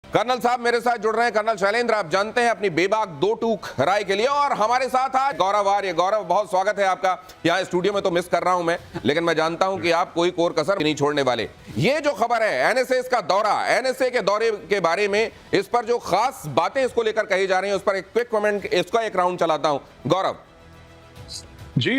Colonel साहब मेरे साथ जुड़ रहे हैं। कर्नल शैलेंद्र, आप जानते हैं अपनी बेबाक दो टूक राय के लिए। और हमारे साथ आज गौरव आर्य। गौरव, बहुत स्वागत है आपका यहाँ स्टूडियो में। तो मिस कर रहा हूं मैं, लेकिन मैं जानता हूं कि आप कोई कोर कसर नहीं छोड़ने वाले। ये जो खबर है एनएसए का दौरा, एनएसए के दौरे के बारे में, इस पर जो खास बातें इसको लेकर कही जा रही हैं, उस पर एक क्विक कमेंट, इसका एक राउंड चलाता हूं। गौरव जी,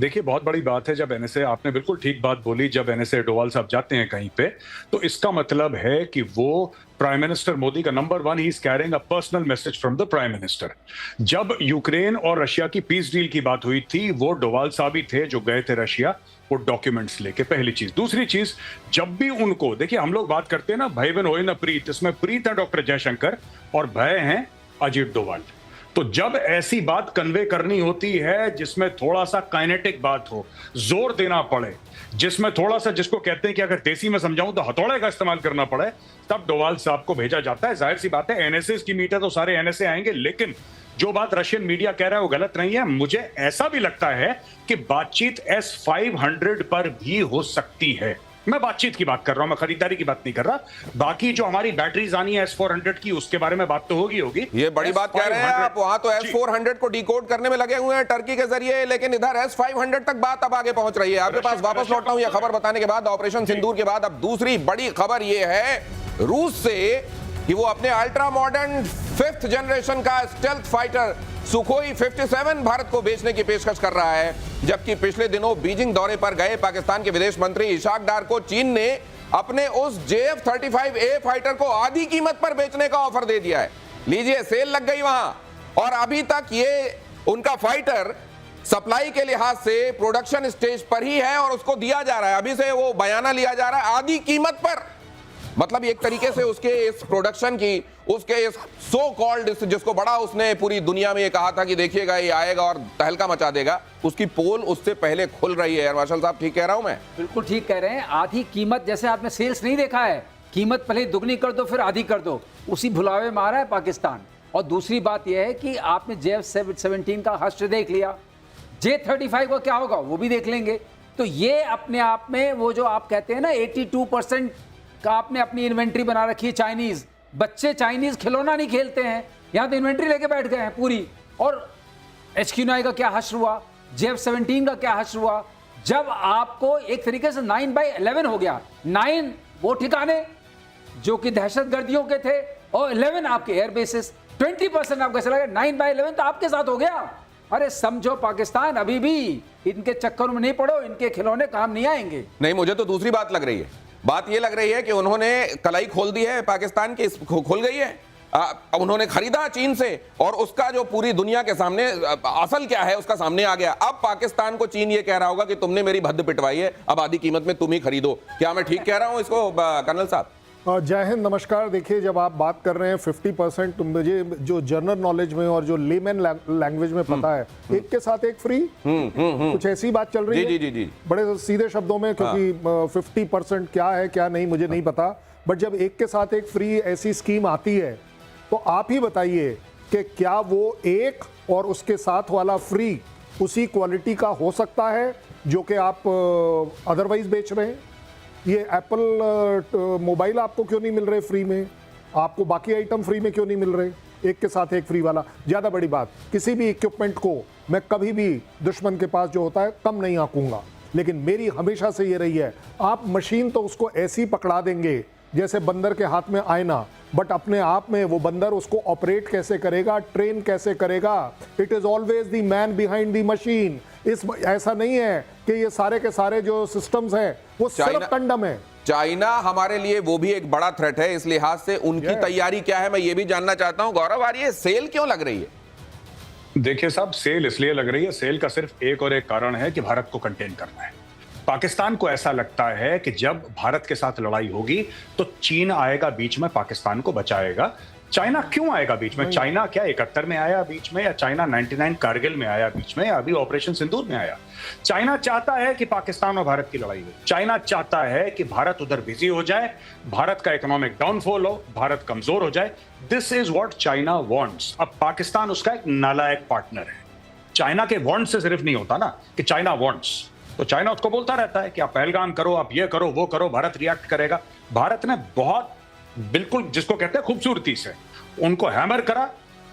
देखिए, बहुत बड़ी बात है जब एनएसए, आपने बिल्कुल ठीक बात बोली, जब एनएसए डोवाल साहब जाते हैं कहीं पे, तो इसका मतलब है कि वो प्राइम मिनिस्टर मोदी का number one, he is carrying a personal message from the prime minister. जब यूक्रेन और रशिया की पीस डील की बात हुई थी, वो डोवाल साहब ही थे जो गए थे रशिया, वो डॉक्यूमेंट्स लेके। पहली चीज। दूसरी चीज, जब भी उनको देखिए, हम लोग बात करते हैं ना, भाई बहन होए ना प्रीत, इसमें प्रीत है डॉक्टर जयशंकर और भय हैं अजीत डोवाल। तो जब ऐसी बात कन्वे करनी होती है जिसमें थोड़ा सा काइनेटिक बात हो, जोर देना पड़े, जिसमें थोड़ा सा, जिसको कहते हैं कि अगर देसी में समझाऊं तो हथौड़े का इस्तेमाल करना पड़े, तब डोवाल साहब को भेजा जाता है। जाहिर सी बात है, एनएसए की मीट है तो सारे एनएसए आएंगे, लेकिन जो बात रशियन मीडिया कह रहा है वो गलत नहीं है। मुझे ऐसा भी लगता है कि बातचीत S-500 पर भी हो सकती है। मैं बातचीत की बात कर रहा हूं, मैं खरीदारी की बात नहीं कर रहा। बाकी जो हमारी बैटरीज आनी है S-400 की, उसके बारे में बात तो होगी। ये बड़ी बात कह रहे हैं आप। वहां तो S-400 को डिकोड करने में लगे हुए हैं टर्की के जरिए, लेकिन इधर S-500 तक बात अब आगे पहुंच रही है। आपके पास वापस लौटता हूं यह खबर बताने के बाद, ऑपरेशन सिंदूर के बाद। अब दूसरी बड़ी खबर यह है रूस से कि वो अपने अल्ट्रा मॉडर्न 5th जनरेशन का स्टेल्थ फाइटर सुखोई 57 भारत को बेचने की पेशकश कर रहा है। जबकि पिछले दिनों बीजिंग दौरे पर गए पाकिस्तान के विदेश मंत्री इशाक डार को चीन ने अपने उस JF-35A फाइटर को आधी कीमत पर बेचने का ऑफर दे दिया है। लीजिए, सेल लग गई वहां। और अभी तक ये उनका फाइटर सप्लाई के लिहाज से प्रोडक्शन स्टेज पर ही है और उसको दिया जा रहा है, अभी से वो बयाना लिया जा रहा है आधी कीमत पर। मतलब एक तरीके से उसके इस प्रोडक्शन की, उसके इस सो कॉल्ड, जिसको बड़ा उसने पूरी दुनिया में ये कहा था कि देखिएगा ये आएगा और तहलका मचा देगा, उसकी पोल उससे पहले खुल रही है। मार्शल साहब, ठीक कह रहा हूं मैं? बिल्कुल ठीक कह रहे हैं। आधी कीमत, जैसे आपने सेल्स नहीं देखा है, कीमत पहले दुगनी कर दो फिर आधी कर दो, उसी भुलावे में आ रहा है पाकिस्तान। और दूसरी बात यह है कि आपने JF-17 का हश्र देख लिया, J-35 का क्या होगा वो भी देख लेंगे। तो ये अपने आप में, वो जो आप कहते हैं ना 82% का आपने अपनी इन्वेंट्री बना रखी है। चाइनीज बच्चे चाइनीज खिलौना नहीं खेलते हैं, यहां तो इन्वेंट्री लेके बैठ गए हैं पूरी। और HQ-9 का क्या हश्र हुआ, JF-17 का क्या हश्र हुआ, जब आपको एक तरीके से 9/11 हो गया। 9 वो ठिकाने जो कि दहशतगर्दियों के थे, और 11 आपके एयर बेसिस। 20% आपको ऐसा लगा, 9/11 तो आपके साथ हो गया। अरे समझो, पाकिस्तान अभी भी इनके चक्करों में नहीं पड़ो, इनके खिलौने काम नहीं आएंगे। नहीं, मुझे तो दूसरी बात लग रही है। बात ये लग रही है कि उन्होंने कलाई खोल दी है पाकिस्तान की, खुल गई है। उन्होंने खरीदा चीन से, और उसका जो पूरी दुनिया के सामने असल क्या है उसका सामने आ गया। अब पाकिस्तान को चीन ये कह रहा होगा कि तुमने मेरी भद्द पिटवाई है, अब आधी कीमत में तुम ही खरीदो। क्या मैं ठीक कह रहा हूं इसको, कर्नल साहब? जय हिंद, नमस्कार। देखिए, जब आप बात कर रहे हैं 50%, मुझे जो जनरल नॉलेज में और जो लेमैन लैंग्वेज में पता है, एक के साथ एक फ्री, कुछ ऐसी बात चल रही है। जी। बड़े सीधे शब्दों में, क्योंकि 50% क्या है क्या नहीं मुझे नहीं पता, बट जब एक के साथ एक फ्री ऐसी स्कीम आती है, तो आप ही बताइए कि क्या वो एक और उसके साथ वाला फ्री उसी क्वालिटी का हो सकता है जो कि आप अदरवाइज बेच रहे हैं? ये एप्पल मोबाइल आपको क्यों नहीं मिल रहे फ्री में? आपको बाकी आइटम फ्री में क्यों नहीं मिल रहे? एक के साथ एक फ्री वाला। ज़्यादा बड़ी बात, किसी भी इक्विपमेंट को मैं कभी भी दुश्मन के पास जो होता है कम नहीं आंकूंगा, लेकिन मेरी हमेशा से ये रही है, आप मशीन तो उसको ऐसी पकड़ा देंगे जैसे बंदर के हाथ में आईना, बट अपने आप में वो बंदर उसको ऑपरेट कैसे करेगा, ट्रेन कैसे करेगा, it is always the man behind the machine. ऐसा नहीं है कि ये सारे के सारे जो सिस्टम्स हैं वो सिर्फ कंडम है। चाइना हमारे लिए वो भी एक बड़ा थ्रेट है, इस लिहाज से उनकी तैयारी क्या है, मैं ये भी जानना चाहता हूं। गौरव आर्य, सेल क्यों लग रही है? देखिए साहब, सेल इसलिए लग रही है, सेल का सिर्फ एक और एक कारण है कि भारत को कंटेन करना है। पाकिस्तान को ऐसा लगता है कि जब भारत के साथ लड़ाई होगी तो चीन आएगा बीच में, पाकिस्तान को बचाएगा। चाइना क्यों आएगा बीच में? चाइना क्या 71 में आया बीच में, या चाइना 99 कारगिल में आया बीच में, या अभी ऑपरेशन सिंदूर में आया? चाइना चाहता है कि पाकिस्तान और भारत की लड़ाई हो। चाइना चाहता है कि भारत उधर बिजी हो जाए, भारत का इकोनॉमिक डाउनफॉल हो, भारत कमजोर हो जाए। This is what China wants. अब पाकिस्तान उसका एक नालायक पार्टनर है। चाइना के वांट से सिर्फ नहीं होता ना कि चाइना वांट्स, तो चाइना उसको बोलता रहता है कि आप पहलगाम करो, आप ये करो, वो करो, भारत रिएक्ट करेगा। भारत ने बहुत बिल्कुल जिसको कहते हैं खूबसूरती से उनको हैमर करा,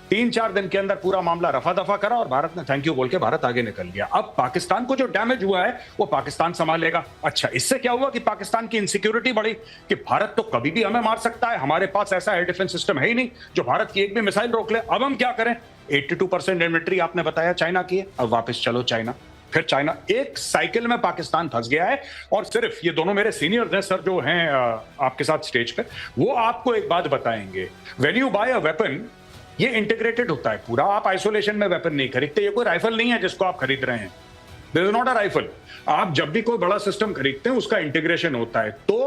3-4 दिन के अंदर पूरा मामला रफा दफा करा और भारत ने थैंक यू बोल के भारत आगे निकल गया। अब पाकिस्तान को जो डैमेज हुआ है वो पाकिस्तान संभालेगा। अच्छा, इससे क्या हुआ कि पाकिस्तान की इनसिक्योरिटी बढ़ी कि भारत तो कभी भी हमें मार सकता है, हमारे पास ऐसा एयर डिफेंस सिस्टम है ही नहीं जो भारत की एक भी मिसाइल रोक ले। अब हम क्या करें? 82% इन्वेंट्री आपने बताया चाइना की है, अब वापस चलो चाइना। फिर चाइना एक साइकिल में पाकिस्तान फंस गया है। और सिर्फ ये दोनों मेरे सीनियर्स हैं सर जो हैं आपके साथ स्टेज पे, वो आपको एक बात बताएंगे, when you buy a weapon ये इंटीग्रेटेड होता है पूरा, आप आइसोलेशन में वेपन नहीं खरीदते। ये कोई राइफल नहीं है जिसको आप खरीद रहे हैं, this is not a rifle. आप जब भी कोई बड़ा सिस्टम खरीदते हैं उसका इंटीग्रेशन होता है। तो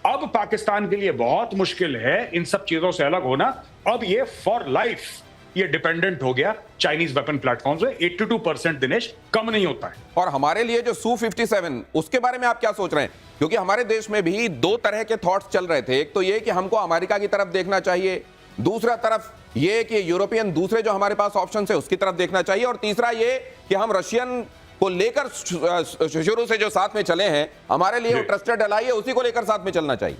अब पाकिस्तान के लिए बहुत मुश्किल है इन सब चीजों से अलग होना। अब ये फॉर लाइफ ये डिपेंडेंट हो गया चाइनीज वेपन प्लेटफॉर्म्स में। 82% दिनेश कम नहीं होता है। और हमारे लिए जो Su-57 उसके बारे में आप क्या सोच रहे हैं? क्योंकि हमारे देश में भी दो तरह के थॉट्स चल रहे थे। एक तो ये कि हमको अमेरिका की तरफ देखना चाहिए, दूसरा तरफ ये कि यूरोपियन दूसरे जो हमारे पास ऑप्शन है उसकी तरफ देखना चाहिए, और तीसरा ये कि हम रशियन को लेकर शुरू से जो साथ में चले हैं, हमारे लिए वो ट्रस्टेड एलाई है, उसी को लेकर साथ में चलना चाहिए।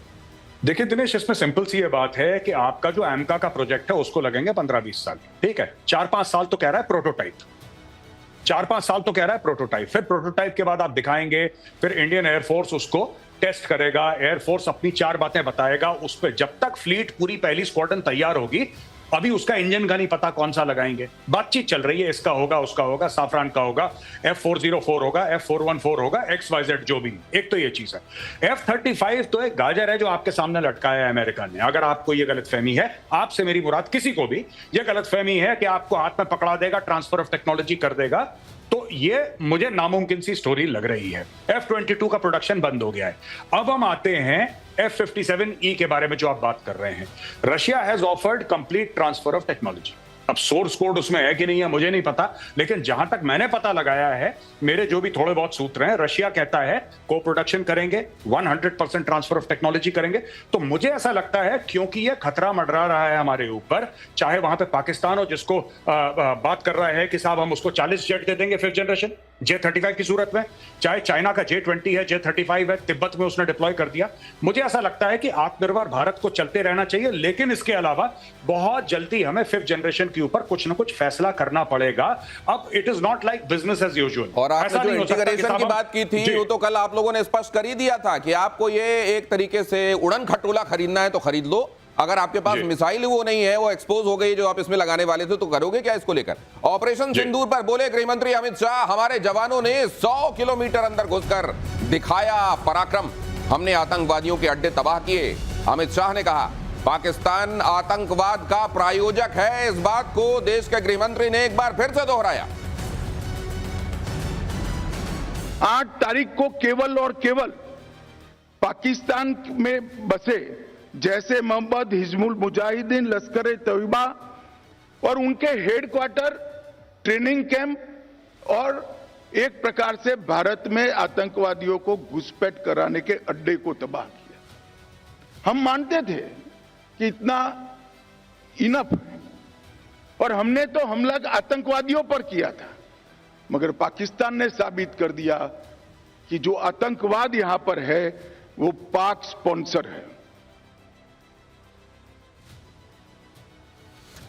देखिए दिनेश, इसमें सिंपल सी ये बात है कि आपका जो एमका का प्रोजेक्ट है उसको लगेंगे 15-20 साल, ठीक है। 4-5 साल तो कह रहा है प्रोटोटाइप, 4-5 साल तो कह रहा है प्रोटोटाइप। फिर प्रोटोटाइप के बाद आप दिखाएंगे, फिर इंडियन एयरफोर्स उसको टेस्ट करेगा, एयरफोर्स अपनी 4 बातें बताएगा उस पर। जब तक फ्लीट पूरी पहली स्क्वाड्रन तैयार होगी, अभी उसका इंजन का नहीं पता कौन सा लगाएंगे। बातचीत चल रही है, इसका होगा, उसका होगा, साफरान का होगा, F404 होगा, F414 होगा, XYZ जो भी। एक तो ये चीज है। F-35 तो एक गाजर है जो आपके सामने लटकाया है अमेरिका ने। अगर आपको ये गलतफहमी है, आपसे मेरी मुराद किसी को भी ये गलतफहमी है कि आपको हाथ में पकड़ा देगा, ट्रांसफर ऑफ टेक्नोलॉजी कर देगा, तो ये मुझे नामुमकिन सी स्टोरी लग रही है। F-22 का प्रोडक्शन बंद हो गया है। अब हम आते हैं F-57E के बारे में जो आप बात कर रहे हैं। Russia has offered complete transfer of technology. अब सोर्स कोड उसमें है कि नहीं है मुझे नहीं पता, लेकिन जहां तक मैंने पता लगाया है, मेरे जो भी थोड़े बहुत सूत्र हैं, रशिया कहता है को प्रोडक्शन करेंगे, 100% ट्रांसफर ऑफ टेक्नोलॉजी करेंगे। तो मुझे ऐसा लगता है क्योंकि ये खतरा मंडरा रहा है हमारे ऊपर, चाहे वहां पे पाकिस्तान हो जिसको बात कर रहा है कि साहब हम उसको 40 जेट दे देंगे 5th जनरेशन J-35 की सूरत में, चाहे चाइना का J-20 है, J-35 है, तिब्बत में उसने डिप्लॉय कर दिया। मुझे ऐसा लगता है कि आत्मनिर्भर भारत को चलते रहना चाहिए, लेकिन इसके अलावा बहुत जल्दी हमें 5th जनरेशन के ऊपर कुछ ना कुछ फैसला करना पड़ेगा। अब it is not like business as usual. और आपने जो इंटीग्रेशन की बात की थी वो तो कल आप लोगों ने स्पष्ट कर ही दिया था कि आपको ये एक तरीके से उड़न खटोला खरीदना है तो खरीद लो, अगर आपके पास मिसाइल वो नहीं है, वो एक्सपोज हो गई जो आप इसमें लगाने वाले थे, तो करोगे क्या इसको लेकर? ऑपरेशन सिंदूर पर बोले गृहमंत्री अमित शाह, हमारे जवानों ने 100 किलोमीटर अंदर घुसकर दिखाया पराक्रम, हमने आतंकवादियों के अड्डे तबाह किए। अमित शाह ने कहा पाकिस्तान आतंकवाद का प्रायोजक है। इस बात को देश के गृहमंत्री ने एक बार फिर से दोहराया। 8 तारीख को केवल और केवल पाकिस्तान में बसे जैसे मोहम्मद हिजबुल मुजाहिदीन, लश्कर तैयबा और उनके हेडक्वार्टर, ट्रेनिंग कैंप और एक प्रकार से भारत में आतंकवादियों को घुसपैठ कराने के अड्डे को तबाह किया। हम मानते थे कि इतना इनफ है और हमने तो हमला आतंकवादियों पर किया था, मगर पाकिस्तान ने साबित कर दिया कि जो आतंकवाद यहां पर है वो पाक स्पॉन्सर है।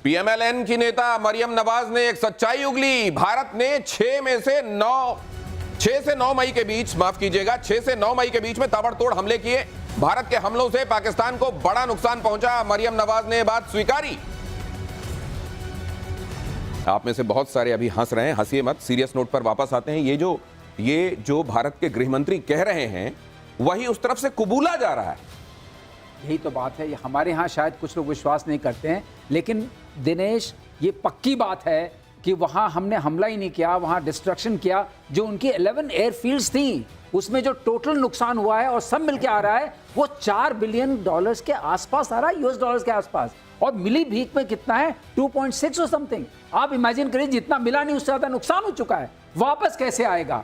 पीएमएलएन की नेता मरियम नवाज ने एक सच्चाई उगली। भारत ने 6 से 9 मई के बीच, माफ कीजिएगा, 6 से 9 मई के बीच में ताबड़तोड़ हमले किए। भारत के हमलों से पाकिस्तान को बड़ा नुकसान पहुंचा। मरियम नवाज ने बात स्वीकारी। आप में से बहुत सारे अभी हंस रहे हैं, हंसिए मत, सीरियस नोट पर वापस आते हैं। ये जो भारत के गृहमंत्री कह रहे हैं वही उस तरफ से कबूला जा रहा है। यही तो बात है। हमारे यहाँ शायद कुछ लोग विश्वास नहीं करते हैं, लेकिन दिनेश ये पक्की बात है कि वहाँ हमने हमला ही नहीं किया, वहाँ डिस्ट्रक्शन किया। जो उनकी 11 एयरफील्ड्स थी उसमें जो टोटल नुकसान हुआ है और सब मिलके आ रहा है वो $4 बिलियन के आसपास आ रहा है, US डॉलर्स के आसपास। और मिली भीख में कितना है? 2.6 और समथिंग। आप इमेजिन करिए, जितना मिला नहीं उससे ज्यादा नुकसान हो चुका है, वापस कैसे आएगा?